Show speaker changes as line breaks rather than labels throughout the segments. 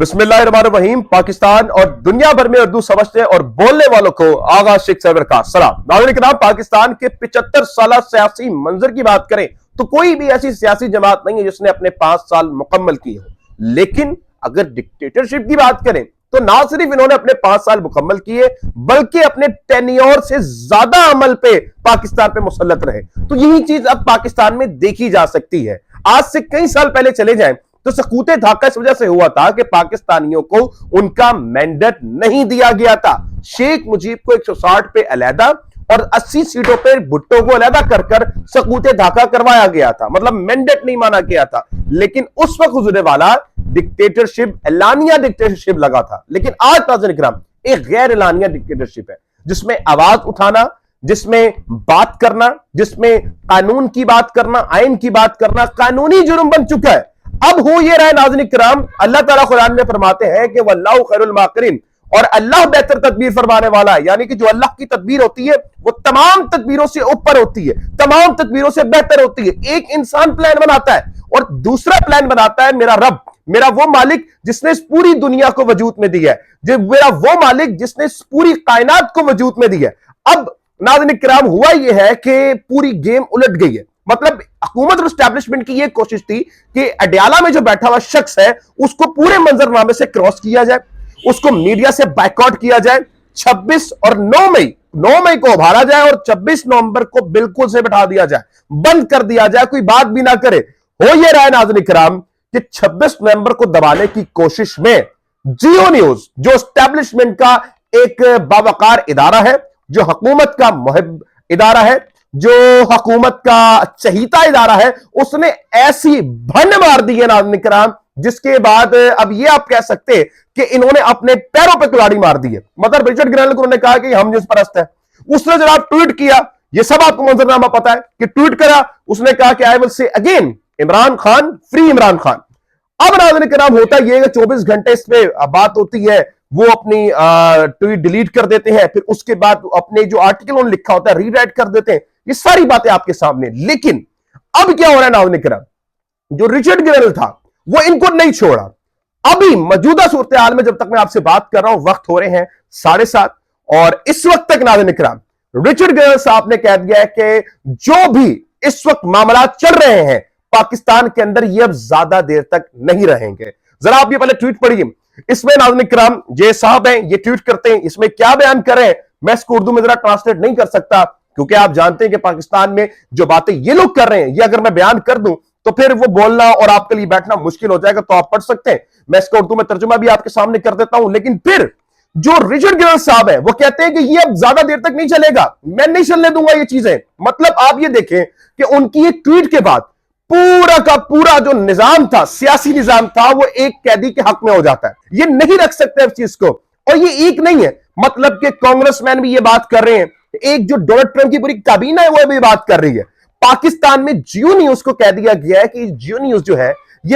बिस्मिल्लाहिर्रहमानिर्रहीम। पाकिस्तान और दुनिया भर में उर्दू समझते और बोलने वालों को आगा शेख सरवर का सलाम। नाज़रीन किराम, पाकिस्तान के 75 साल सियासी मंजर की बात करें तो कोई भी ऐसी सियासी जमात नहीं है जिसने अपने 5 साल मुकम्मल किए हो। लेकिन अगर डिक्टेटरशिप की बात करें तो ना सिर्फ इन्होंने अपने 5 साल मुकम्मल किए बल्कि अपने टेन्योर से ज्यादा अमल पे पाकिस्तान पे मुसल्लत रहे। तो यही चीज अब पाकिस्तान में देखी जा सकती है। आज से कई साल पहले चले जाएं तो सकूते धाका इस वजह से हुआ था कि पाकिस्तानियों को उनका मैंडेट नहीं दिया गया था। शेख मुजीब को 160 पे अलहदा और 80 सीटों पर भुट्टो को अलहदा कर कर सकूते धाका करवाया गया था, मतलब मैंडेट नहीं माना गया था। लेकिन उस वक्त हुजूर वाला डिक्टेटरशिप, एलानिया डिक्टेटरशिप लगा था। लेकिन आज नाज़रीन किराम एक गैर एलानिया डिक्टेटरशिप है जिसमें आवाज उठाना, जिसमें बात करना, जिसमें कानून की बात करना, आइन की बात करना कानूनी जुर्म बन चुका है। अब हो ये रहा है नाज़रीन किराम, अल्लाह ताला कुरान में फरमाते हैं कि वल्लाहु खैरुल माकिरीन, और अल्लाह बेहतर तदबीर फरमाने वाला है। यानी कि जो अल्लाह की तदबीर होती है वो तमाम तदबीरों से ऊपर होती है, तमाम तदबीरों से बेहतर होती है। एक इंसान प्लान बनाता है और दूसरा प्लान बनाता है मेरा रब, मेरा वो मालिक जिसने इस पूरी दुनिया को वजूद में दिया है, जो मेरा वो मालिक जिसने इस पूरी कायनात को वजूद में दिया है। अब नाज़रीन किराम हुआ यह है कि पूरी गेम उलट गई है। मतलब हुकूमत और एस्टैब्लिशमेंट की यह कोशिश थी कि अडयाला में जो बैठा हुआ शख्स है उसको पूरे मंजरनामे से क्रॉस किया जाए, उसको मीडिया से बाइकआउट किया जाए। 26 और 9 मई को उभारा जाए और 26 नवंबर को बिल्कुल से बैठा दिया जाए, बंद कर दिया जाए, कोई बात भी ना करे। हो यह रहा है नाज़रीन किराम कि 26 नवंबर को दबाने की कोशिश में जियो न्यूज, जो एस्टैब्लिशमेंट का एक बावकार इदारा है, जो हुकूमत का मुहिब इदारा है, जो हुकूमत का चहीता इदारा है, उसने ऐसी भन मार दी है नाज़रीन किराम जिसके बाद अब ये आप कह सकते हैं कि इन्होंने अपने पैरों पे कुल्हाड़ी मार दी है। मतलब रिचर्ड ग्रेनल को उन्होंने कहा कि हम जिस परस्त है, उसने जनाब ट्वीट किया, ये सब आपको मंजरनामा पता है कि ट्वीट करा, उसने कहा कि I will say again Imran Khan free Imran Khan. अब नाज़रीन किराम होता यह है कि 24 घंटे इस पे बात होती है, वो अपनी ट्वीट डिलीट कर देते हैं, फिर उसके बाद अपने जो आर्टिकल उन्होंने लिखा होता है रीराइट कर देते हैं। ये सारी बातें आपके सामने। लेकिन अब क्या हो रहा है नाज़रीन किराम, जो रिचर्ड ग्रेनल था वो इनको नहीं छोड़ा। अभी मौजूदा सूरत हाल में जब तक मैं आपसे बात कर रहा हूं वक्त हो रहे हैं 7:30 और इस वक्त तक नाज़रीन किराम रिचर्ड ग्रेनल साहब ने कह दिया है कि जो भी इस वक्त मामला चल रहे हैं पाकिस्तान के अंदर ये अब ज्यादा देर तक नहीं रहेंगे। जरा आप ये पहले ट्वीट पढ़िए। इसमें नाज़रीन किराम जे साहब हैं, ये ट्वीट करते हैं, इसमें क्या बयान कर रहे हैं मैं इसको उर्दू में जरा ट्रांसलेट नहीं कर सकता क्योंकि आप जानते हैं कि पाकिस्तान में जो बातें ये लोग कर रहे हैं ये अगर मैं बयान कर दूं तो फिर वो बोलना और आपके लिए बैठना मुश्किल हो जाएगा। तो आप पढ़ सकते हैं, मैं इसका उर्दू में तर्जुमा भी आपके सामने कर देता हूं। लेकिन फिर जो रिचर्ड ग्रेनल साहब है वो कहते हैं कि ये अब ज्यादा देर तक नहीं चलेगा, मैं नहीं चलने दूंगा ये चीजें। मतलब आप ये देखें कि उनकी एक ट्वीट के बाद पूरा का पूरा जो निजाम था, सियासी निजाम था, वो एक कैदी के हक में हो जाता है। ये नहीं रख सकते इस चीज को। और ये एक नहीं है, मतलब कि कांग्रेसमैन भी ये बात कर रहे हैं, एक जो डोनाल्ड ट्रंप की पूरी काबीना है वो भी बात कर रही है। पाकिस्तान में जियो न्यूज को कह दिया गया है कि जियो न्यूज जो है ये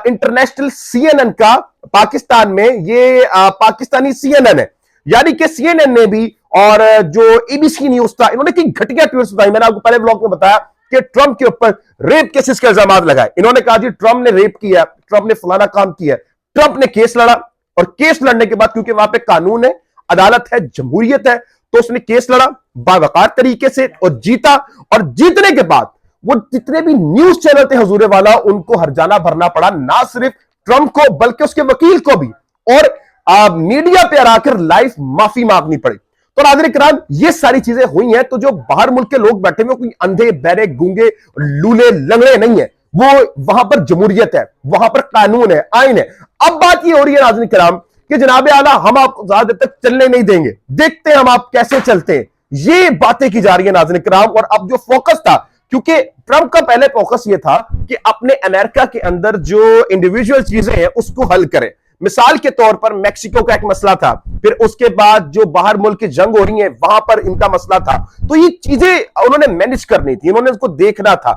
इंटरनेशनल सीएनएन का पाकिस्तान में ये पाकिस्तानी सीएनएन है। यानी कि सीएनएन ने भी और जो एबीसी न्यूज था, इन्होंने कई घटिया ट्वीट्स बताई। मैंने आपको पहले ब्लॉग में बताया कि ट्रंप के ऊपर रेप केसेस के इल्जाम लगाए। इन्होंने कहा जी ट्रंप ने रेप किया, ट्रंप ने फलाना काम किया। ट्रंप ने केस लड़ा और केस लड़ने के बाद क्योंकि वहां पे कानून है, अदालत है, जमहूरियत है, तो उसने केस लड़ा बावकार तरीके से और जीता। और जीतने के बाद वो जितने भी न्यूज चैनल थे हुजूर वाला, उनको हरजाना भरना पड़ा, ना सिर्फ ट्रंप को बल्कि उसके वकील को भी, और मीडिया पे आकर लाइव माफी मांगनी पड़ी। तो नाज़रीन किराम ये सारी चीजें हुई हैं। तो जो बाहर मुल्क के लोग बैठे हुए कोई अंधे बहरे गूंगे लूले लंगड़े नहीं है, वो वहां पर जमहूरियत है, वहां पर कानून है, आइन है। अब बात ये हो रही है नाज़रीन किराम कि जनाब आला हम आपको ज्यादा देर तक चलने नहीं देंगे, देखते हैं हम आप कैसे चलते हैं, ये बातें की जा रही है नाज़रीन किराम। और अब जो फोकस था, क्योंकि ट्रंप का पहले फोकस ये था कि अपने अमेरिका के अंदर जो इंडिविजुअल चीजें हैं उसको हल करें। मिसाल के तौर पर मैक्सिको का एक मसला था, फिर उसके बाद जो बाहर मुल्क की जंग हो रही है वहां पर इनका मसला था। तो ये चीजें उन्होंने मैनेज करनी थी, उन्होंने उसको देखना था,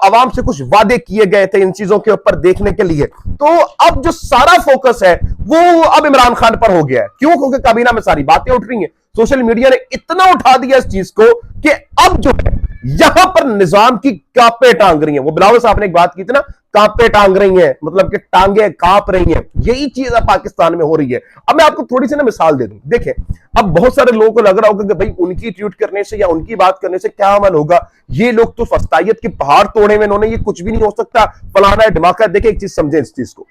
आवाम से कुछ वादे किए गए थे इन चीजों के ऊपर देखने के लिए। तो अब जो सारा फोकस है वो अब इमरान खान पर हो गया है। क्यों? क्योंकि काबीना में सारी बातें उठ रही हैं। सोशल मीडिया ने इतना उठा दिया इस चीज को कि अब जो है यहां पर निजाम की कांपे टांग रही हैं। वो बिलावल साहब ने एक बात की थी ना, कांपे टांग रही हैं, मतलब कि टांगे कांप रही हैं। यही चीज अब पाकिस्तान में हो रही है। अब मैं आपको थोड़ी सी ना मिसाल दे दूं। देखें, अब बहुत सारे लोगों को लग रहा होगा कि भाई उनकी ट्वीट करने से या उनकी बात करने से क्या अमल होगा, ये लोग तो फस्तायत के पहाड़ तोड़े हुए, इन्होंने ये कुछ भी नहीं हो सकता, फलाना है ढिमाका। देखें एक चीज समझें इस चीज को,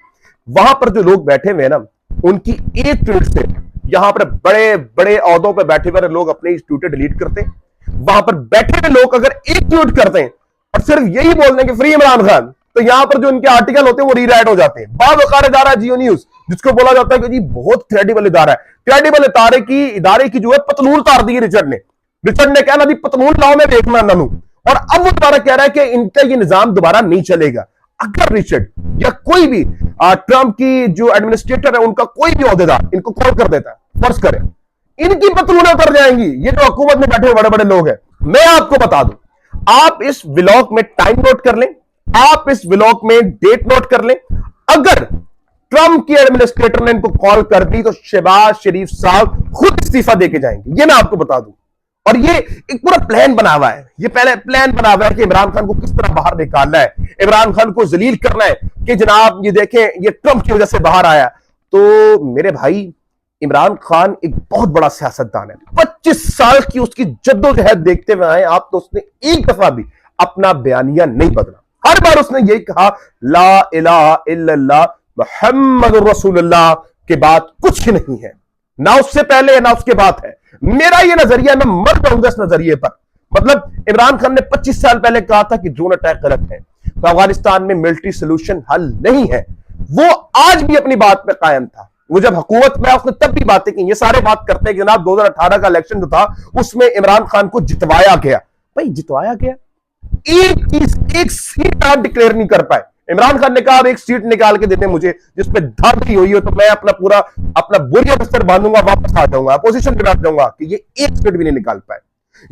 वहां पर जो लोग बैठे हुए हैं ना, उनकी एक ट्वीट से यहां पर बड़े बड़े औहदों पर बैठे हुए लोग अपने ट्वीट डिलीट करते हैं। वहां पर बैठे हुए लोग अगर एक ट्वीट करते हैं और सिर्फ यही बोल दें कि फ्री इमरान खान, तो यहां पर जो उनके आर्टिकल होते हैं वो रीराइट हो जाते हैं। बावकार इदारा जियो न्यूज, जिसको बोला जाता है कि जी बहुत क्रेडिबल इदारा है, क्रेडिबल इदारे की जो है पतलून तार दी रिचर्ड ने कहना जी पतलून लाओ, मैं देखना ननू। और अब वो दोबारा कह रहा है कि इनका ये निजाम दोबारा नहीं चलेगा। अगर रिचर्ड या कोई भी ट्रंप की जो एडमिनिस्ट्रेटर है उनका कोई भी अहदेदार इनको कॉल कर देता है, फर्ज करें, इनकी पतलूनें उतर जाएंगी। ये जो हुकूमत में बैठे बड़े बड़े लोग हैं, मैं आपको बता दूं, आप इस व्लॉग में टाइम नोट कर लें, आप इस व्लॉग में डेट नोट कर लें। अगर ट्रंप की एडमिनिस्ट्रेटर ने इनको कॉल कर दी तो शहबाज शरीफ साहब खुद इस्तीफा देके जाएंगे, ये मैं आपको बता दूं। और ये एक पूरा प्लान बना हुआ है, ये पहले प्लान बना हुआ है कि इमरान खान को किस तरह बाहर निकालना है, इमरान खान को जलील करना है कि जनाब ये देखें ये ट्रंप की वजह से बाहर आया। तो मेरे भाई, इमरान खान एक बहुत बड़ा सियासतदान है, 25 साल की उसकी जद्दोजहद देखते हुए आए आप, तो उसने एक दफा भी अपना बयानिया नहीं बदला। हर बार उसने यही कहा ला इलाहा इल्लल्लाह मुहम्मदुर रसूलुल्लाह के बाद कुछ नहीं है, ना उससे पहले ना उसके बाद है। मेरा ये नजरिया, मैं मर जाऊंगा इस नजरिए पर। मतलब इमरान खान ने 25 साल पहले कहा था कि ड्रोन अटैक गलत है, तो अफगानिस्तान में मिलिट्री सोल्यूशन हल नहीं है, वो आज भी अपनी बात पे कायम था। वो जब हुकूमत में उसने तब भी बातें की। ये सारे बात करते हैं जनाब 2018 का इलेक्शन जो था उसमें इमरान खान को जितवाया गया। भाई जितवाया गया, एक सीट आप डिक्लेयर नहीं कर पाए। इमरान खान ने कहा अब एक सीट निकाल के देते मुझे जिसपे धांधली हुई हो, तो मैं अपना बोरिया बिस्तर बांधूंगा, वापस आ जाऊंगा, अपोजिशन में बैठ जाऊंगा। कि ये एक सीट भी नहीं निकाल पाए।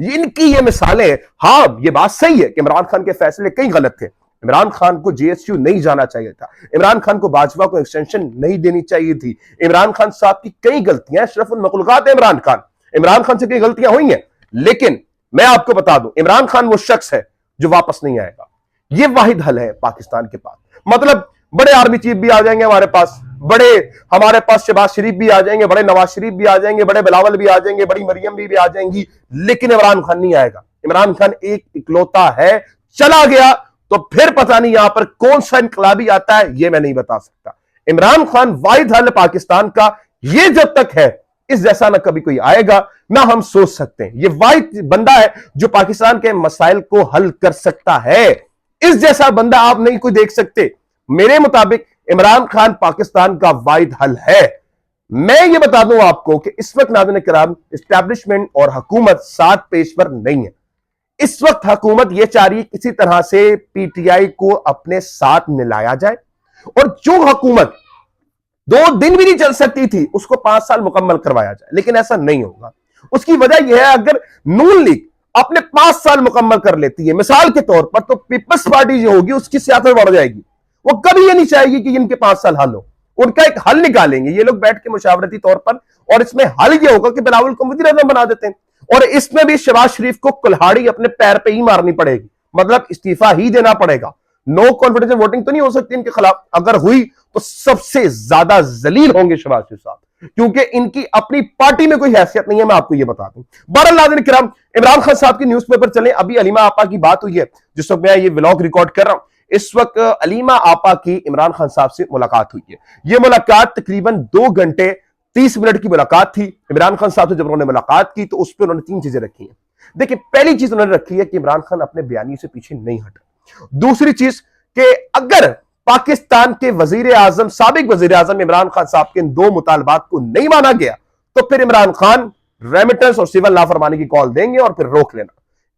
इनकी ये मिसालें, हाँ ये बात सही है कि इमरान खान के फैसले कई गलत थे। इमरान खान को जेएसयू नहीं जाना चाहिए था, इमरान खान को भाजपा को एक्सटेंशन नहीं देनी चाहिए थी, इमरान खान साहब की कई गलतियां, अशरफुल मखलूकात है इमरान खान से कई गलतियां हुई हैं। लेकिन मैं आपको बता दूं, इमरान खान वो शख्स है जो वापस नहीं आएगा। ये वाहिद हल है पाकिस्तान के पास। मतलब बड़े आर्मी चीफ भी आ जाएंगे हमारे पास, हमारे पास शहबाज शरीफ भी आ जाएंगे, बड़े नवाज शरीफ भी आ जाएंगे, बड़े बिलावल भी आ जाएंगे, बड़ी मरियम भी आ जाएंगी, लेकिन इमरान खान नहीं आएगा। इमरान खान एक इकलौता है, चला गया तो फिर पता नहीं यहां पर कौन सा इनकलाबी आता है, यह मैं नहीं बता सकता। इमरान खान वाहिद हल पाकिस्तान का, ये जब तक है इस जैसा ना कभी कोई आएगा ना हम सोच सकते हैं। ये वाहिद बंदा है जो पाकिस्तान के मसाइल को हल कर सकता है। इस जैसा बंदा आप नहीं कोई देख सकते। मेरे मुताबिक इमरान खान पाकिस्तान का वाहिद हल है। मैं ये बता दूं आपको कि इस वक्त नाज़रीन किराम, एस्टैब्लिशमेंट और हुकूमत साथ पेश पर नहीं है। इस वक्त हुकूमत यह चाह रही है किसी तरह से पीटीआई को अपने साथ मिलाया जाए, और जो हुकूमत 2 दिन भी नहीं चल सकती थी उसको 5 साल मुकम्मल करवाया जाए। लेकिन ऐसा नहीं होगा। उसकी वजह यह है, अगर नून लीग अपने 5 साल मुकम्मल कर लेती है मिसाल के तौर पर, तो पीपल्स पार्टी जो होगी उसकी सियासत बढ़ जाएगी। वो कभी ये नहीं चाहेगी कि इनके 5 साल हल हो। उनका एक हल निकालेंगे ये लोग बैठ के मुशावरती तौर पर, और इसमें हल ये होगा कि बिलावल को वज़ीर आज़म बना देते हैं, और इसमें भी शहबाज शरीफ को कुल्हाड़ी अपने पैर पे ही मारनी पड़ेगी, मतलब इस्तीफा ही देना पड़ेगा। नो कॉन्फिडेंस वोटिंग तो नहीं हो सकती इनके खिलाफ। अगर हुई तो सबसे ज्यादा जलील होंगे शहबाज शरीफ साहब, क्योंकि इनकी अपनी पार्टी में कोई हैसियत नहीं है, मैं आपको यह बता दूं। बहरहाल नाज़रीन किराम, इमरान खान साहब की न्यूज़पेपर चले। अभी अलीमा आपा की बात हुई है जिस वक्त मैं ये व्लॉग रिकॉर्ड कर रहा हूं। इस वक्त अलीमा आपा की इमरान खान साहब से मुलाकात हुई है। यह मुलाकात तकरीबन 2 घंटे 30 मिनट की मुलाकात थी। इमरान खान साहब से जब उन्होंने मुलाकात की तो उस पर उन्होंने 3 चीजें रखी हैं। देखिए, पहली चीज उन्होंने रखी है कि इमरान खान अपने बयानी से पीछे नहीं हटा। दूसरी चीज कि अगर पाकिस्तान के वजीर आजम, साबिक वजीर आजम इमरान खान साहब के इन 2 मुतालबात को नहीं माना गया तो फिर इमरान खान रेमिटेंस और सिविल नाफरमानी की कॉल देंगे और फिर रोक लेना।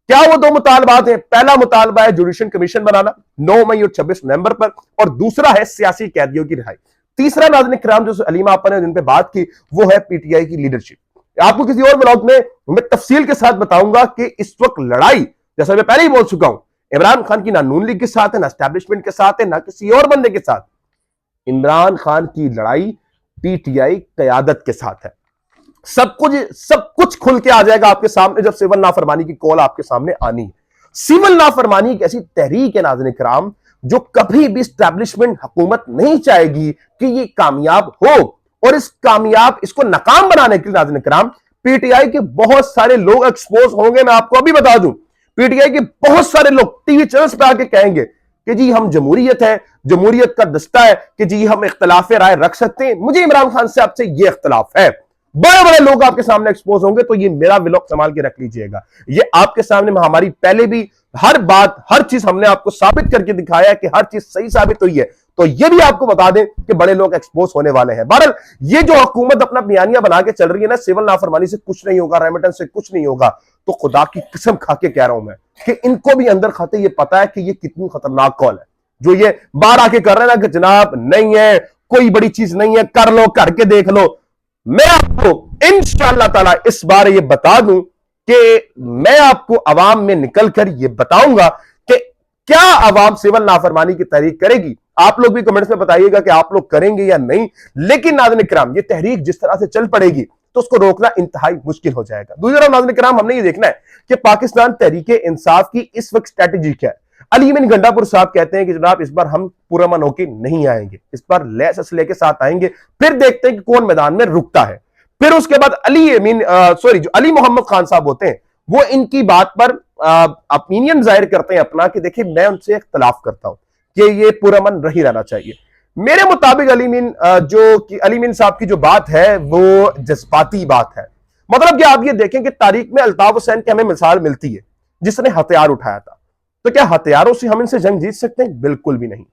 क्या वो 2 मुतालबात हैं? पहला मुतालबा है जुडिशल कमीशन बनाना 9 मई और 26 नवंबर पर, और दूसरा है सियासी कैदियों की रिहाई। तीसरा नाज़रीन किराम जो अलीमा आपा ने जिन पे बात की वो है पीटीआई की लीडरशिप। आपको किसी और ब्लॉग में मैं तफसील के साथ बताऊंगा कि इस वक्त लड़ाई, जैसा मैं पहले ही बोल चुका हूं, इमरान खान की ना नून लीग के साथ है, ना एस्टैब्लिशमेंट के साथ है, ना किसी और बंदे के साथ। इमरान खान की लड़ाई पीटीआई कयादत के साथ है। सब कुछ खुल के आ जाएगा आपके सामने जब सिविल नाफरमानी की कॉल आपके सामने आनी है। सिविल नाफरमानी एक ऐसी तहरीक है नाज़रीन किराम जो कभी भी स्टैब्लिशमेंट हुकूमत नहीं चाहेगी कि ये कामयाब हो, और इसको नाकाम बनाने के लिए नाज़रीन किराम पीटीआई के बहुत सारे लोग एक्सपोज होंगे। मैं आपको अभी बता दूं, पीटीआई के बहुत सारे लोग टीवी चैनल्स पे आके कहेंगे कि जी हम जमहूरियत है, जमहूरियत का दस्ता है कि जी हम इख्तलाफ राय रख सकते हैं, मुझे इमरान खान से आपसे ये इख्तलाफ है। बड़े बड़े लोग आपके सामने एक्सपोज होंगे, तो ये मेरा व्लॉग संभाल के रख लीजिएगा। ये आपके सामने हमारी पहले भी हर बात हर चीज हमने आपको साबित करके दिखाया है कि हर चीज सही साबित हुई है, तो ये भी आपको बता दें कि बड़े लोग एक्सपोज होने वाले हैं। बहरहाल ये जो हुकूमत अपना बयानिया बना के चल रही है ना, सिविल नाफरमानी से कुछ नहीं होगा, रेमिटेंस से कुछ नहीं होगा, तो खुदा की कसम खा के कह रहा हूं मैं कि इनको भी अंदर खाते ये पता है कि ये कितनी खतरनाक कॉल है जो ये बाहर आके कर रहे हैं ना कि जनाब नहीं है, कोई बड़ी चीज नहीं है, कर लो, करके देख लो। मैं आपको इंशाअल्लाह ताला इस बार ये बता दूं कि मैं आपको अवाम में निकलकर ये बताऊंगा कि क्या अवाम सिविल नाफरमानी की तहरीक करेगी। आप लोग भी कमेंट्स में बताइएगा कि आप लोग करेंगे या नहीं, लेकिन नाज़रीन किराम ये तहरीक जिस तरह से चल पड़ेगी तो उसको रोकना इंतहाई मुश्किल हो जाएगा। दूसरी तरफ नाज़रीन किराम हमने ये देखना है कि पाकिस्तान तहरीक इंसाफ की इस वक्त स्ट्रैटेजी क्या है। अली अमीन गंडापुर साहब कहते हैं कि जनाब इस बार हम पुरअमन होके नहीं आएंगे, इस बार लैस असले के साथ आएंगे, फिर देखते हैं कि कौन मैदान में रुकता है। फिर उसके बाद जो अली मोहम्मद खान साहब होते हैं वो इनकी बात पर ओपिनियन जाहिर करते हैं अपना कि देखिए मैं उनसे इख्तलाफ करता हूं कि ये पुरअमन रही रहना चाहिए। मेरे मुताबिक अली मीन साहब की जो बात है वो जज्बाती बात है। मतलब कि आप ये देखें कि तारीख में अल्ताफ हुसैन की हमें मिसाल मिलती है जिसने हथियार उठाया था, तो क्या हथियारों से हम इनसे जंग जीत सकते हैं? बिल्कुल भी नहीं।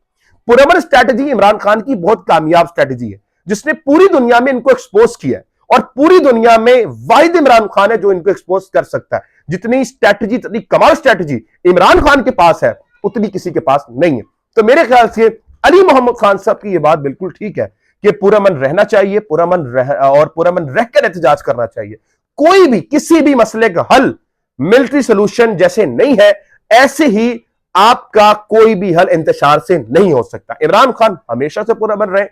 पुरअमन स्ट्रैटेजी इमरान खान की बहुत कामयाब स्ट्रैटेजी है जिसने पूरी दुनिया में इनको एक्सपोज किया है, और पूरी दुनिया में वाहिद इमरान खान है जो इनको एक्सपोज कर सकता है। जितनी स्ट्रैटेजी, जितनी कमाल स्ट्रैटेजी इमरान खान के पास है उतनी किसी के पास नहीं है। तो मेरे ख्याल से अली मोहम्मद खान साहब की यह बात बिल्कुल ठीक है कि पुरअमन रहना चाहिए, पुरअमन रहकर एहतजाज करना चाहिए। कोई भी किसी भी मसले का हल मिलिट्री सोल्यूशन जैसे नहीं है, ऐसे ही आपका कोई भी हल इंतशार से नहीं हो सकता। इमरान खान हमेशा से पुरअमन रहे,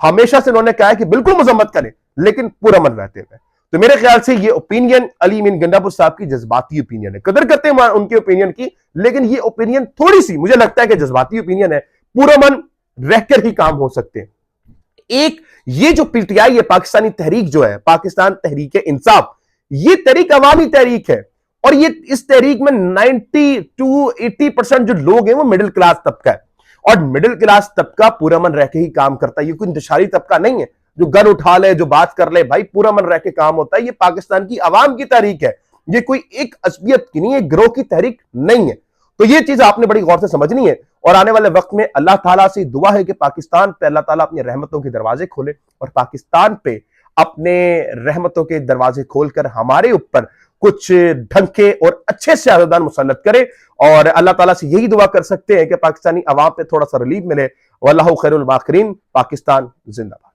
हमेशा से उन्होंने कहा है कि बिल्कुल मजम्मत करें लेकिन पुरअमन रहते हैं। तो मेरे ख्याल से ये ओपिनियन अली मीन गंडापुर साहब की जज्बाती ओपिनियन है, कदर करते हैं उनके ओपिनियन की, लेकिन ये ओपिनियन थोड़ी सी मुझे लगता है कि जज्बाती ओपिनियन है। पुरअमन रहकर ही काम हो सकते हैं। एक ये जो पीटीआई है, पाकिस्तानी तहरीक जो है, पाकिस्तान तहरीक इंसाफ, ये तहरीक अवामी तहरीक है, और ये इस तहरीक में 90 to 80% जो लोग हैं वो मिडिल क्लास तबका है, और मिडिल क्लास तबका पुरअमन रह के ही काम करता है। ये कोई इंतशारी तबका नहीं है जो गन उठा ले, जो बात कर ले। भाई पुरअमन रह के काम होता है। ये पाकिस्तान की आवाम की तहरीक है, ये कोई एक असबियत की नहीं है, ग्रोह की तहरीक नहीं है। तो ये चीज आपने बड़ी गौर से समझनी है, और आने वाले वक्त में अल्लाह ताला से दुआ है कि पाकिस्तान पे अल्लाह ताला अपनी रहमतों के दरवाजे खोले, और पाकिस्तान पे अपने रहमतों के दरवाजे खोलकर हमारे ऊपर कुछ ढंग के और अच्छे सियासतदान मुसल्लत करे। और अल्लाह ताला से यही दुआ कर सकते हैं कि पाकिस्तानी अवाम पे थोड़ा सा रिलीफ मिले। वल्लाहु खैरुल माकिरीन। पाकिस्तान जिंदाबाद।